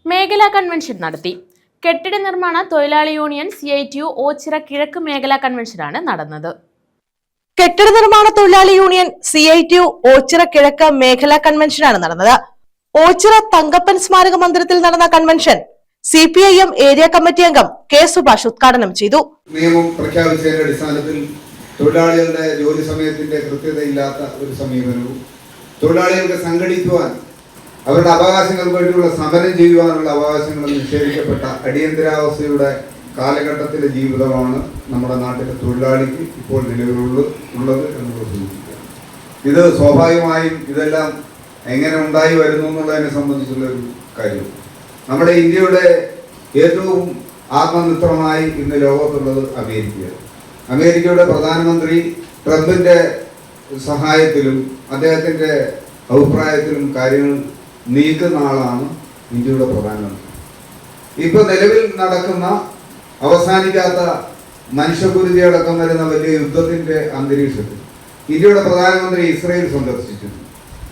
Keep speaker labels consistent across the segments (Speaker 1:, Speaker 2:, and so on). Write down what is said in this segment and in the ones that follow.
Speaker 1: മേഖലാ കൺവെൻഷൻ നടത്തി. കെട്ടിട നിർമ്മാണ തൊഴിലാളി യൂണിയൻ CITU ഓച്ചിറ കിഴക്ക് മേഖലാ കൺവെൻഷനാണ് നടന്നത്.
Speaker 2: കെട്ടിട നിർമ്മാണ തൊഴിലാളി യൂണിയൻ CITU ഓച്ചിറ കിഴക്ക് മേഖലാ കൺവെൻഷനാണ് നടന്നത്. ഓച്ചിറ തങ്കപ്പൻ സ്മാരക മന്ദിരത്തിൽ നടന്ന കൺവെൻഷൻ CPIM ഏരിയ കമ്മിറ്റി അംഗം K. സുഭാഷ് ഉദ്ഘാടനം ചെയ്തു.
Speaker 3: നിയമം പ്രഖ്യാപിച്ചതിന്റെ അടിസ്ഥാനത്തിൽ തൊഴിലാളികളുടെ ജോലി സമയത്തിന്റെ കൃത്യതയില്ലാത്ത ഒരു സമീപനവും തൊഴിലാളികൾക്ക് സംഘടിക്കുവാൻ അവരുടെ അവകാശങ്ങൾക്ക് വേണ്ടിയുള്ള സമരം ചെയ്യുവാനുള്ള അവകാശങ്ങൾ നിഷേധിക്കപ്പെട്ട അടിയന്തരാവസ്ഥയുടെ കാലഘട്ടത്തിലെ ജീവിതമാണ് നമ്മുടെ നാട്ടിലെ തൊഴിലാളിക്ക് ഇപ്പോൾ നിലവിലുള്ളത് എന്നുള്ളത് സൂചിപ്പിക്കുക. ഇത് സ്വാഭാവികമായും ഇതെല്ലാം എങ്ങനെ ഉണ്ടായി വരുന്നു എന്നുള്ളതിനെ സംബന്ധിച്ചുള്ളൊരു കാര്യം. നമ്മുടെ ഇന്ത്യയുടെ ഏറ്റവും ആത്മനിർഭരമായി ഇന്ന് ലോകത്തുള്ളത് അമേരിക്കയാണ്. അമേരിക്കയുടെ പ്രധാനമന്ത്രി ട്രംപിന്റെ സഹായത്തിലും അദ്ദേഹത്തിന്റെ അഭിപ്രായത്തിലും കാര്യങ്ങൾ നീക്കുന്ന ആളാണ് ഇന്ത്യയുടെ പ്രധാനമന്ത്രി. ഇപ്പൊ നിലവിൽ നടക്കുന്ന അവസാനിക്കാത്ത മനുഷ്യകുരുതി അടക്കം വരുന്ന വലിയ യുദ്ധത്തിന്റെ അന്തരീക്ഷത്തിൽ ഇന്ത്യയുടെ പ്രധാനമന്ത്രി ഇസ്രയേൽ സന്ദർശിച്ചിരുന്നു.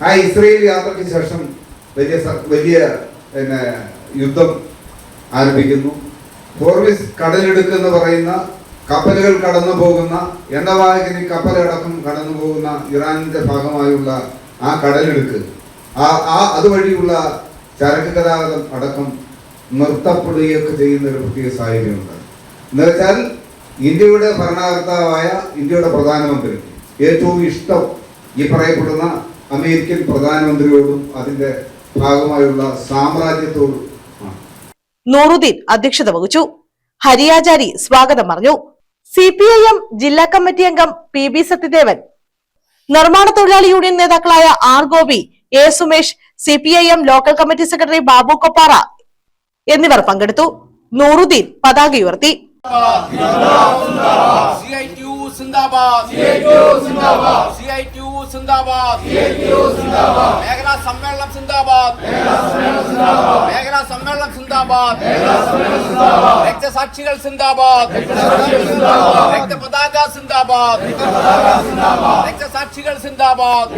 Speaker 3: ആ ഇസ്രയേൽ യാത്രയ്ക്ക് ശേഷം വലിയ യുദ്ധം ആരംഭിക്കുന്നു. ഹോർമിസ് കടലിടുക്കെന്ന് പറയുന്ന കപ്പലുകൾ കടന്നു പോകുന്ന എണ്ണവാഹകനി കപ്പലടക്കം കടന്നു പോകുന്ന ഇറാനിന്റെ ഭാഗമായുള്ള ആ കടലിടുക്ക് അതുവഴിയുള്ള ചരക്ക് ഗതാഗതം അടക്കം നിർത്തപ്പെടുകയൊക്കെ ചെയ്യുന്ന ഒരു പ്രത്യേക സാഹചര്യമുണ്ട്. എന്നുവെച്ചാൽ ഇന്ത്യയുടെ ഭരണകർത്താവായ ഇന്ത്യയുടെ പ്രധാനമന്ത്രി ഏറ്റവും ഇഷ്ടം ഈ പറയപ്പെടുന്ന അമേരിക്കൻ പ്രധാനമന്ത്രിയോടും അതിന്റെ ഭാഗമായുള്ള സാമ്രാജ്യത്തോടും.
Speaker 2: നൂറുദ്ദീൻ അധ്യക്ഷത വഹിച്ചു. ഹരിയാചാരി സ്വാഗതം പറഞ്ഞു. CPIM ജില്ലാ കമ്മിറ്റി അംഗം PB സത്യദേവൻ, നിർമ്മാണ തൊഴിലാളി യൂണിയൻ നേതാക്കളായ R. Gopi, A. Sumesh, CPIM local committee secretary Babu Koppara എന്നിവർ പങ്കെടുത്തു. നൂറുദ്ദീൻ പതാക ഉയർത്തി.
Speaker 4: രക്തസാക്ഷികൾ സിന്ദാബാദ്, രക്തപതാക സിന്ദാബാദ്, രക്തസാക്ഷികൾ സിന്ദാബാദ്.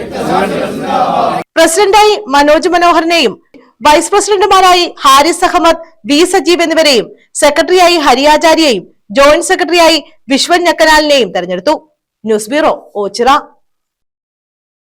Speaker 2: പ്രസിഡന്റായി മനോജ് മനോഹറിനെയും വൈസ് പ്രസിഡന്റുമാരായി ഹാരിസ് അഹമ്മദ്, V. സജീവ് എന്നിവരെയും സെക്രട്ടറിയായി ഹരിയാചാരിയെയും ജോയിന്റ് സെക്രട്ടറിയായി വിശ്വൻ ഞക്കനാലിനെയും തെരഞ്ഞെടുത്തു. News bureau, Ochira.